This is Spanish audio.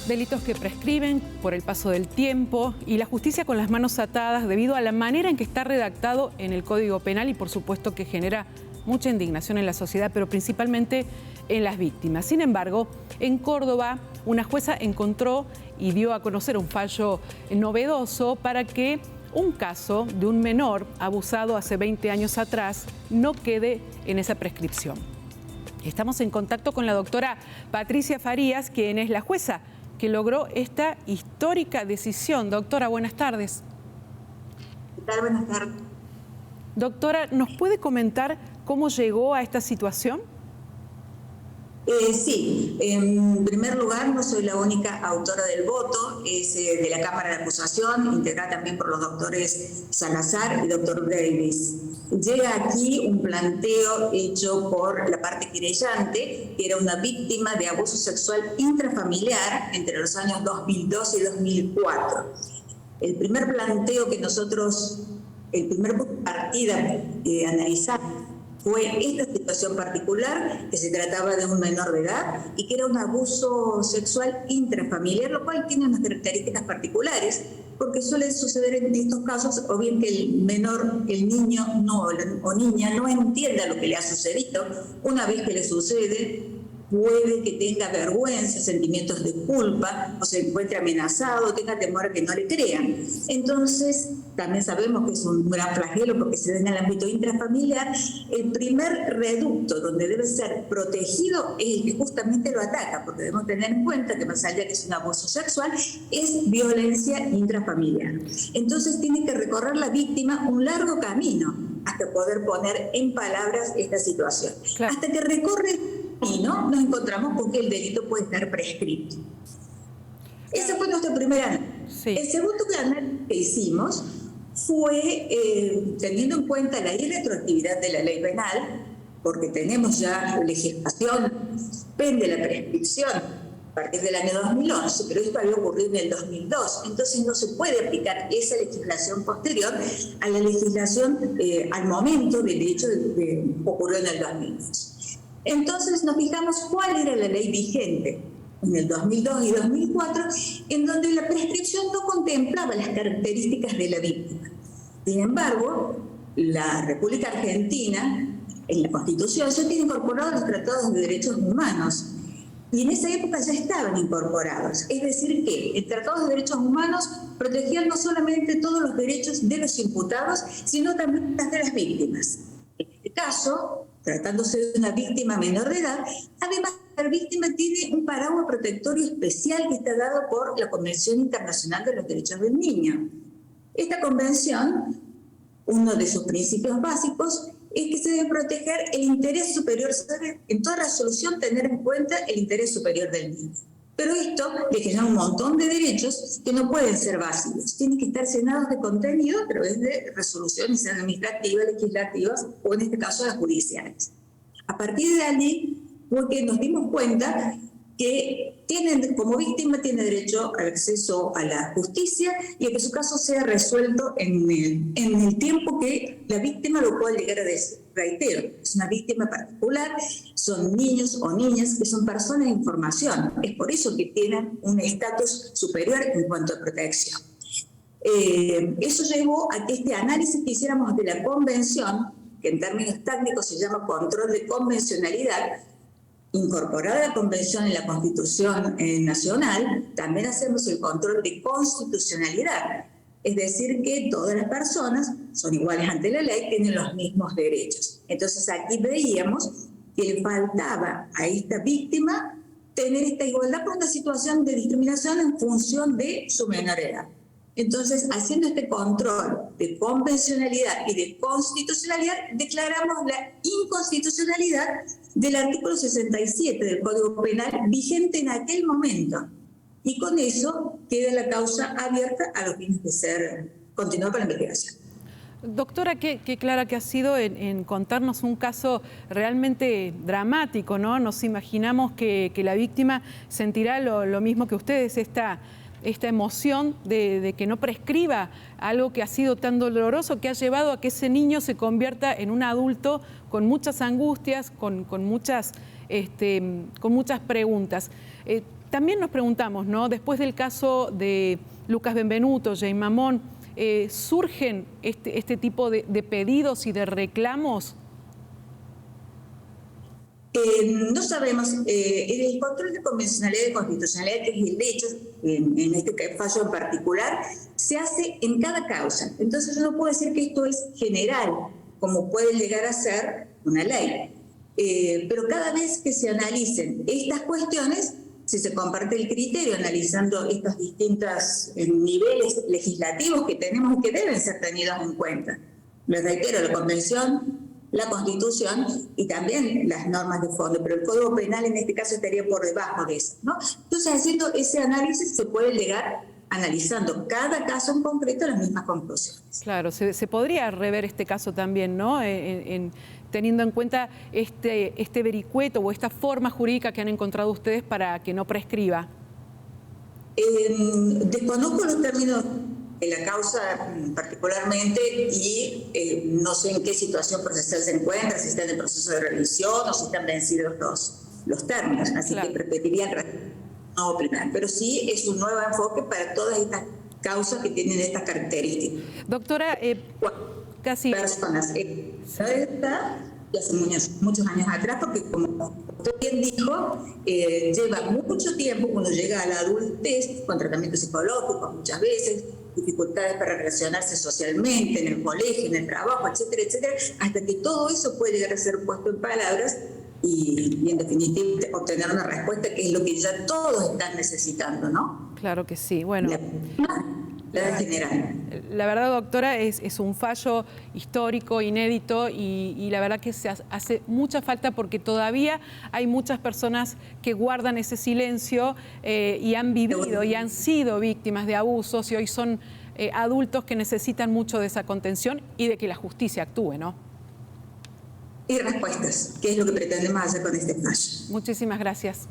Delitos que prescriben por el paso del tiempo y la justicia con las manos atadas debido a la manera en que está redactado en el Código Penal y por supuesto que genera mucha indignación en la sociedad, pero principalmente en las víctimas. Sin embargo, en Córdoba, una jueza encontró y dio a conocer un fallo novedoso para que un caso de un menor abusado hace 20 años atrás no quede en esa prescripción. Estamos en contacto con la doctora Patricia Farías, quien es la jueza que logró esta histórica decisión. Doctora, buenas tardes. ¿Qué tal? Buenas tardes. Doctora, ¿nos puede comentar cómo llegó a esta situación? Sí, en primer lugar, no soy la única autora del voto, es de la Cámara de Acusación, integrada también por los doctores Salazar y doctor Davis. Llega aquí un planteo hecho por la parte querellante, que era una víctima de abuso sexual intrafamiliar entre los años 2002 y 2004. El primer planteo que nosotros, el primer punto de partida analizamos, fue esta situación particular, que se trataba de un menor de edad y que era un abuso sexual intrafamiliar, lo cual tiene unas características particulares, porque suele suceder en estos casos, o bien que el menor, el niño o niña no entienda lo que le ha sucedido. Una vez que le sucede, puede que tenga vergüenza, sentimientos de culpa, o se encuentre amenazado, tenga temor a que no le crean. Entonces, también sabemos que es un gran flagelo porque se da en el ámbito intrafamiliar. El primer reducto donde debe ser protegido es el que justamente lo ataca, porque debemos tener en cuenta que más allá que es un abuso sexual, es violencia intrafamiliar. Entonces, tiene que recorrer la víctima un largo camino hasta poder poner en palabras esta situación. Claro. Hasta que recorre y no nos encontramos con que el delito puede estar prescrito. Ese fue nuestro primer análisis. Sí. El segundo análisis que hicimos fue teniendo en cuenta la irretroactividad de la ley penal, porque tenemos ya legislación, suspende la prescripción a partir del año 2011, pero esto había ocurrido en el 2002, entonces no se puede aplicar esa legislación posterior a la legislación al momento del hecho que ocurrió en el 2002. Entonces nos fijamos cuál era la ley vigente en el 2002 y 2004, en donde la prescripción no contemplaba las características de la víctima. Sin embargo, la República Argentina, en la Constitución, ya tiene incorporados los tratados de derechos humanos. Y en esa época ya estaban incorporados. Es decir, que el Tratado de Derechos Humanos protegía no solamente todos los derechos de los imputados, sino también los de las víctimas. En este caso, tratándose de una víctima menor de edad, además la víctima tiene un paraguas protectorio especial que está dado por la Convención Internacional de los Derechos del Niño. Esta convención, uno de sus principios básicos, es que se debe proteger el interés superior, en toda resolución tener en cuenta el interés superior del niño. Pero esto le genera un montón de derechos que no pueden ser básicos, tienen que estar llenados de contenido a través de resoluciones administrativas, legislativas o en este caso las judiciales. A partir de allí fue que nos dimos cuenta que como víctima tiene derecho al acceso a la justicia y a que su caso sea resuelto en el tiempo que la víctima lo pueda llegar a decir. Reitero, es una víctima particular, son niños o niñas que son personas de información. Es por eso que tienen un estatus superior en cuanto a protección. Eso llevó a que este análisis que hiciéramos de la convención, que en términos técnicos se llama control de convencionalidad, incorporada la convención en la Constitución Nacional, también hacemos el control de constitucionalidad. Es decir, que todas las personas son iguales ante la ley, tienen los mismos derechos. Entonces aquí veíamos que le faltaba a esta víctima tener esta igualdad por una situación de discriminación en función de su menor edad. Entonces, haciendo este control de convencionalidad y de constitucionalidad, declaramos la inconstitucionalidad del artículo 67 del Código Penal vigente en aquel momento. Y con eso queda la causa abierta a los fines de ser continuada con la investigación. Doctora, qué clara que ha sido en contarnos un caso realmente dramático, ¿no? Nos imaginamos que la víctima sentirá lo mismo que ustedes, esta emoción de que no prescriba algo que ha sido tan doloroso, que ha llevado a que ese niño se convierta en un adulto con muchas angustias, con muchas preguntas. También nos preguntamos, ¿no? Después del caso de Lucas Benvenuto, Jane Mamón, ¿surgen este tipo de pedidos y de reclamos? No sabemos, el control de convencionalidad y constitucionalidad, que es el hecho, en este fallo en particular, se hace en cada causa. Entonces yo no puedo decir que esto es general, como puede llegar a ser una ley. Pero cada vez que se analicen estas cuestiones, si se comparte el criterio analizando estos distintos niveles legislativos que tenemos y que deben ser tenidos en cuenta. Les reitero, la Convención, la Constitución y también las normas de fondo, pero el Código Penal en este caso estaría por debajo de eso, ¿no? Entonces, haciendo ese análisis se puede llegar, analizando cada caso en concreto, a las mismas conclusiones. Claro, se podría rever este caso también, ¿no? Teniendo en cuenta este vericueto o esta forma jurídica que han encontrado ustedes para que no prescriba. Desconozco los términos de la causa particularmente y no sé en qué situación procesal se encuentra, si está en el proceso de revisión o si están vencidos los términos, así claro, que preferiría no opinar, pero sí es un nuevo enfoque para todas estas causas que tienen estas características. Doctora, casi... Personas, y hace muchos años atrás, porque como usted bien dijo, lleva mucho tiempo cuando llega a la adultez, con tratamiento psicológico muchas veces, dificultades para relacionarse socialmente, en el colegio, en el trabajo, etcétera, etcétera, hasta que todo eso puede llegar a ser puesto en palabras y en definitiva obtener una respuesta que es lo que ya todos están necesitando, ¿no? Claro que sí. Bueno, la verdad, doctora, es un fallo histórico, inédito y la verdad que se hace mucha falta porque todavía hay muchas personas que guardan ese silencio y han vivido y han sido víctimas de abusos y hoy son adultos que necesitan mucho de esa contención y de que la justicia actúe, ¿no? Y respuestas, que es lo que pretendemos hacer con este fallo. Muchísimas gracias.